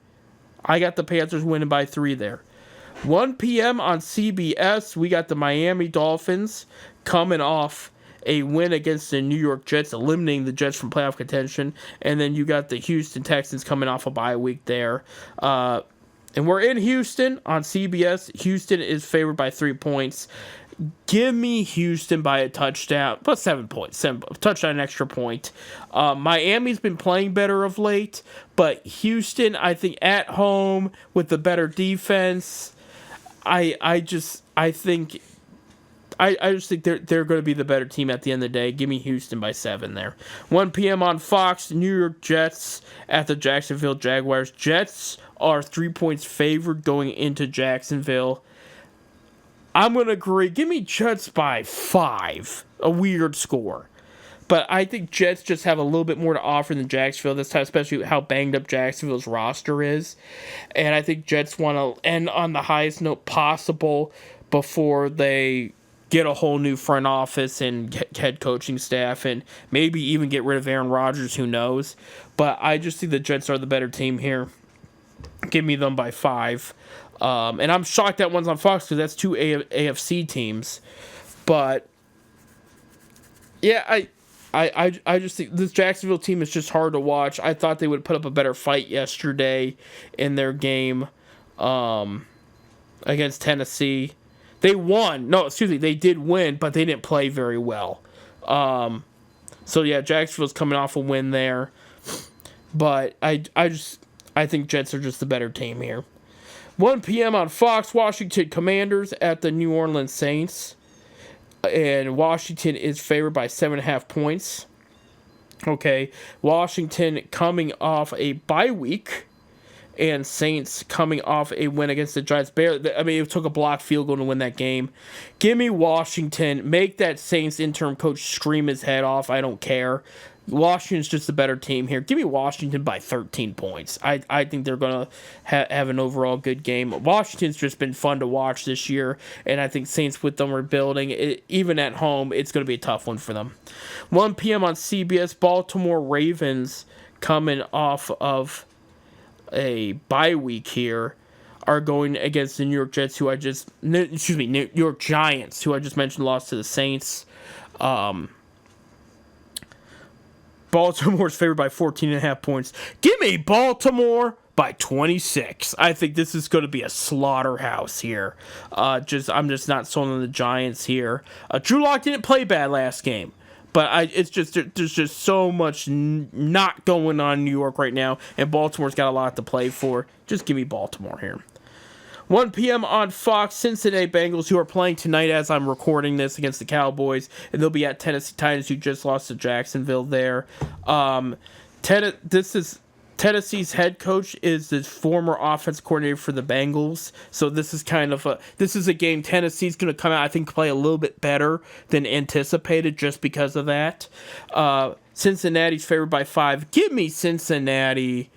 I got the Panthers winning by 3 there. 1 p.m. on CBS, we got the Miami Dolphins coming off a win against the New York Jets, eliminating the Jets from playoff contention. And then you got the Houston Texans coming off a bye week there. And we're in Houston on CBS. Houston is favored by 3 points. Give me Houston by a touchdown, plus 7 points, touchdown, extra point. Miami's been playing better of late, but Houston, I think at home with the better defense, I just think they're going to be the better team at the end of the day. Give me Houston by 7 there. 1 p.m. on Fox, New York Jets at the Jacksonville Jaguars. Jets are 3 points favored going into Jacksonville. I'm going to agree. Give me Jets by 5. A weird score. But I think Jets just have a little bit more to offer than Jacksonville this time, especially how banged up Jacksonville's roster is. And I think Jets want to end on the highest note possible before they get a whole new front office and head coaching staff and maybe even get rid of Aaron Rodgers, who knows. But I just think the Jets are the better team here. Give me them by 5. And I'm shocked that one's on Fox because that's 2 AFC teams. But, yeah, I just think this Jacksonville team is just hard to watch. I thought they would put up a better fight yesterday in their game against Tennessee. They won. No, excuse me. They did win, but they didn't play very well. So, yeah, Jacksonville's coming off a win there. But I think Jets are just the better team here. 1 p.m. on Fox, Washington Commanders at the New Orleans Saints. And Washington is favored by 7.5 points. Okay, Washington coming off a bye week. And Saints coming off a win against the Giants. It took a blocked field goal to win that game. Give me Washington. Make that Saints interim coach scream his head off. I don't care. Washington's just a better team here. Give me Washington by 13 points. I think they're going to have an overall good game. Washington's just been fun to watch this year, and I think Saints with them rebuilding, even at home, it's going to be a tough one for them. 1 p.m. on CBS, Baltimore Ravens coming off of a bye week here are going against the New York Giants, who I just mentioned lost to the Saints. Baltimore's favored by 14.5 points. Give me Baltimore by 26. I think this is going to be a slaughterhouse here. I'm just not sold on the Giants here. Drew Lock didn't play bad last game, but there's just so much not going on in New York right now, and Baltimore's got a lot to play for. Just give me Baltimore here. 1 p.m. on Fox, Cincinnati Bengals, who are playing tonight as I'm recording this against the Cowboys, and they'll be at Tennessee Titans, who just lost to Jacksonville there. Tennessee's head coach is the former offense coordinator for the Bengals, so this is a game Tennessee's going to come out, I think, play a little bit better than anticipated just because of that. Cincinnati's favored by 5. Give me Cincinnati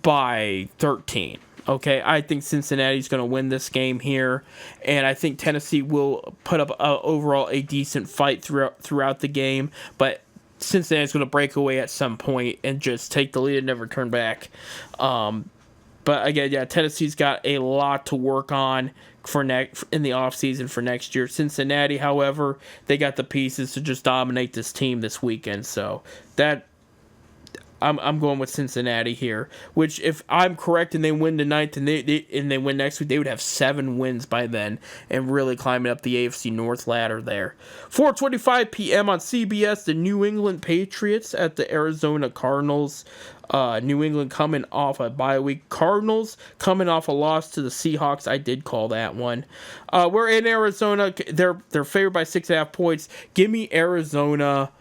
by 13. Okay, I think Cincinnati's going to win this game here, and I think Tennessee will put up overall a decent fight throughout the game, but Cincinnati's going to break away at some point and just take the lead and never turn back. But again, yeah, Tennessee's got a lot to work on in the offseason for next year. Cincinnati, however, they got the pieces to just dominate this team this weekend, so that I'm going with Cincinnati here, which if I'm correct and they win tonight and they win next week, they would have 7 wins by then and really climbing up the AFC North ladder there. 4:25 p.m. on CBS, the New England Patriots at the Arizona Cardinals. New England coming off a bye week. Cardinals coming off a loss to the Seahawks. I did call that one. We're in Arizona. They're favored by 6.5 points. Give me Arizona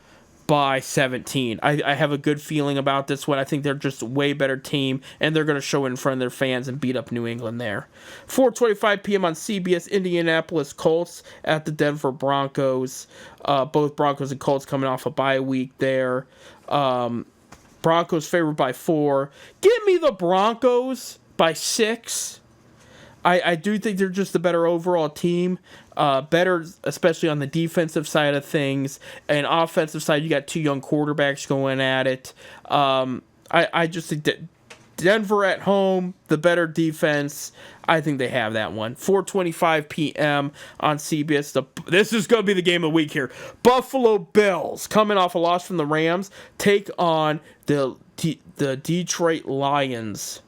by 17. I have a good feeling about this one. I think they're just a way better team, and they're going to show it in front of their fans and beat up New England there. 4:25 p.m. on CBS, Indianapolis Colts at the Denver Broncos. Both Broncos and Colts coming off a bye week there. Broncos favored by 4. Give me the Broncos by 6. I do think they're just a better overall team. Better, especially on the defensive side of things. And offensive side, you got 2 young quarterbacks going at it. I just think that Denver at home, the better defense. I think they have that one. 4:25 p.m. on CBS. This is going to be the game of the week here. Buffalo Bills, coming off a loss from the Rams, take on the Detroit Lions,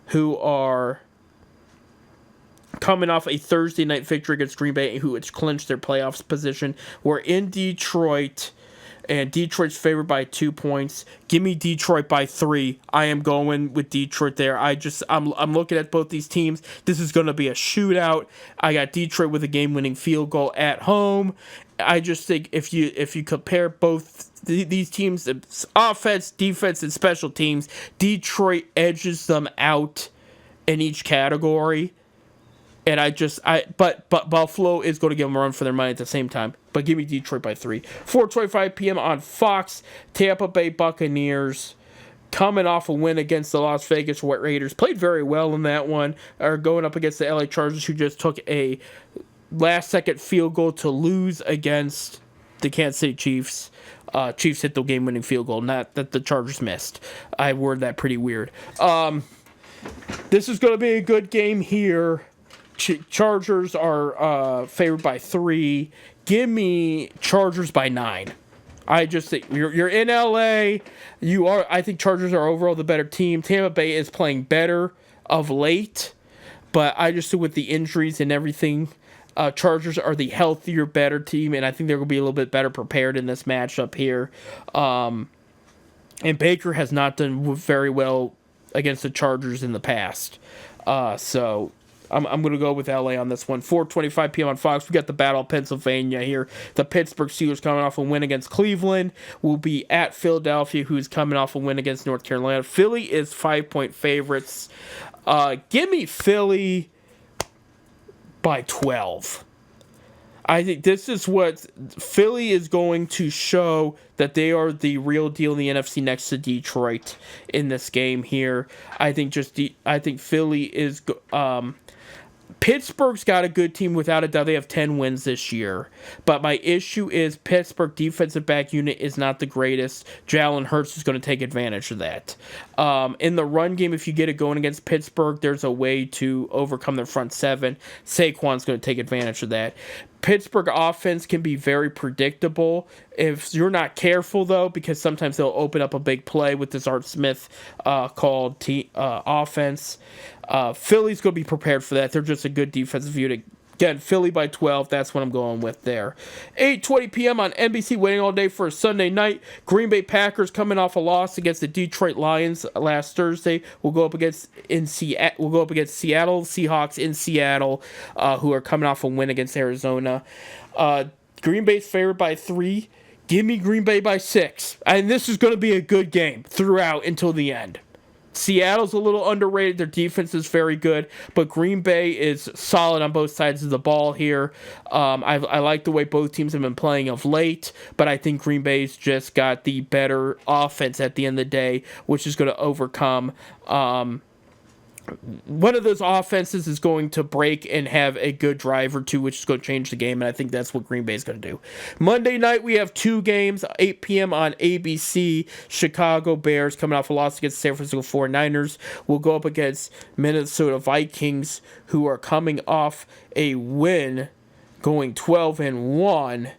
who are coming off a Thursday night victory against Green Bay, who has clinched their playoffs position. We're in Detroit, and Detroit's favored by 2 points. Give me Detroit by 3. I am going with Detroit there. I'm looking at both these teams. This is going to be a shootout. I got Detroit with a game-winning field goal at home. I just think if you compare both these teams, offense, defense, and special teams, Detroit edges them out in each category. And but Buffalo is going to give them a run for their money at the same time. But give me Detroit by 3. 4:25 p.m. on Fox, Tampa Bay Buccaneers coming off a win against the Las Vegas Raiders. Played very well in that one. Are going up against the LA Chargers, who just took a last-second field goal to lose against the Kansas City Chiefs. Chiefs hit the game-winning field goal, not that the Chargers missed. I worded that pretty weird. This is going to be a good game here. Chargers are favored by 3. Give me Chargers by 9. I just think you're in LA. I think Chargers are overall the better team. Tampa Bay is playing better of late, but I just think with the injuries and everything, Chargers are the healthier, better team, and I think they're going to be a little bit better prepared in this matchup here. And Baker has not done very well against the Chargers in the past, so I'm going to go with LA on this one. 4:25 p.m. on Fox. We got the Battle of Pennsylvania here. The Pittsburgh Steelers coming off a win against Cleveland will be at Philadelphia, who's coming off a win against North Carolina. Philly is 5-point favorites. Give me Philly by 12. I think this is what Philly is going to show that they are the real deal in the NFC next to Detroit in this game here. I think Philly is. Pittsburgh's got a good team without a doubt. They have 10 wins this year. But my issue is Pittsburgh defensive back unit is not the greatest. Jalen Hurts is going to take advantage of that. In the run game, if you get it going against Pittsburgh, there's a way to overcome their front 7. Saquon's going to take advantage of that. Pittsburgh offense can be very predictable if you're not careful, though, because sometimes they'll open up a big play with this Art Smith called offense. Philly's going to be prepared for that. They're just a good defensive unit. Again, Philly by 12. That's what I'm going with there. 8:20 p.m. on NBC, waiting all day for a Sunday night. Green Bay Packers coming off a loss against the Detroit Lions last Thursday. We'll go up against Seattle Seahawks in Seattle, who are coming off a win against Arizona. Green Bay's favored by 3. Give me Green Bay by 6. And this is going to be a good game throughout until the end. Seattle's a little underrated. Their defense is very good, but Green Bay is solid on both sides of the ball here. I like the way both teams have been playing of late, but I think Green Bay's just got the better offense at the end of the day, which is going to overcome. One of those offenses is going to break and have a good drive or two, which is going to change the game, and I think that's what Green Bay is going to do. Monday night, we have 2 games, 8 p.m. on ABC. Chicago Bears coming off a loss against San Francisco 49ers will go up against Minnesota Vikings, who are coming off a win, going 12-1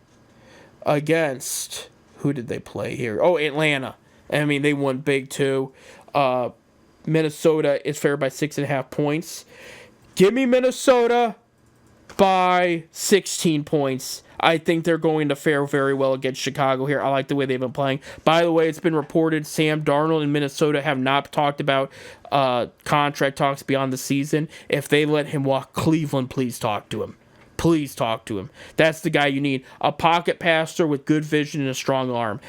against, who did they play here? Oh, Atlanta. I mean, they won big too. Minnesota is favored by 6.5 points. Give me Minnesota by 16 points. I think they're going to fare very well against Chicago here. I like the way they've been playing. By the way, it's been reported Sam Darnold and Minnesota have not talked about contract talks beyond the season. If they let him walk, Cleveland, please talk to him. Please talk to him. That's the guy you need. A pocket passer with good vision and a strong arm.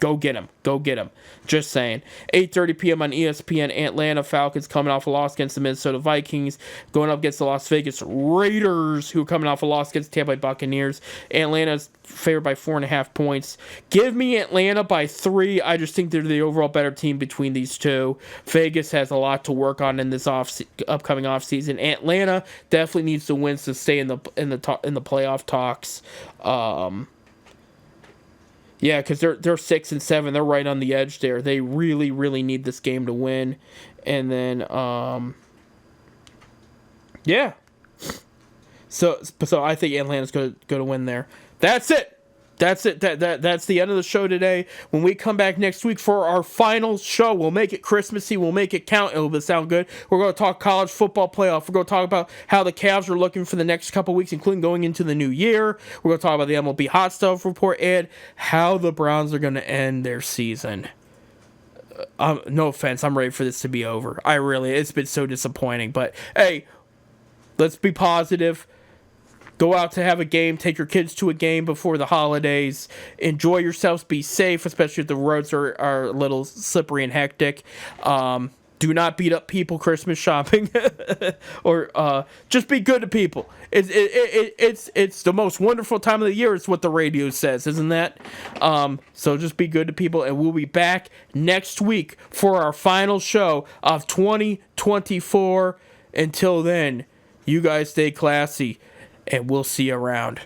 Go get him. Go get him. Just saying. 8:30 p.m. on ESPN. Atlanta Falcons coming off a loss against the Minnesota Vikings. Going up against the Las Vegas Raiders, who are coming off a loss against the Tampa Bay Buccaneers. Atlanta's favored by 4.5 points. Give me Atlanta by 3. I just think they're the overall better team between these two. Vegas has a lot to work on in this upcoming offseason. Atlanta definitely needs to win to stay in the playoff talks. Yeah, because they're 6 and 7. They're right on the edge there. They really, really need this game to win. And then, yeah. So I think Atlanta's going to win there. That's it. That's it. That's the end of the show today. When we come back next week for our final show, we'll make it Christmassy. We'll make it count. It'll sound good. We're going to talk college football playoff. We're going to talk about how the Cavs are looking for the next couple weeks, including going into the new year. We're going to talk about the MLB Hot Stuff report and how the Browns are going to end their season. No offense. I'm ready for this to be over. It's been so disappointing. But, hey, let's be positive. Go out to have a game. Take your kids to a game before the holidays. Enjoy yourselves. Be safe, especially if the roads are a little slippery and hectic. Do not beat up people Christmas shopping, or just be good to people. It's the most wonderful time of the year. It's what the radio says, isn't that? So just be good to people, and we'll be back next week for our final show of 2024. Until then, you guys stay classy. And we'll see you around.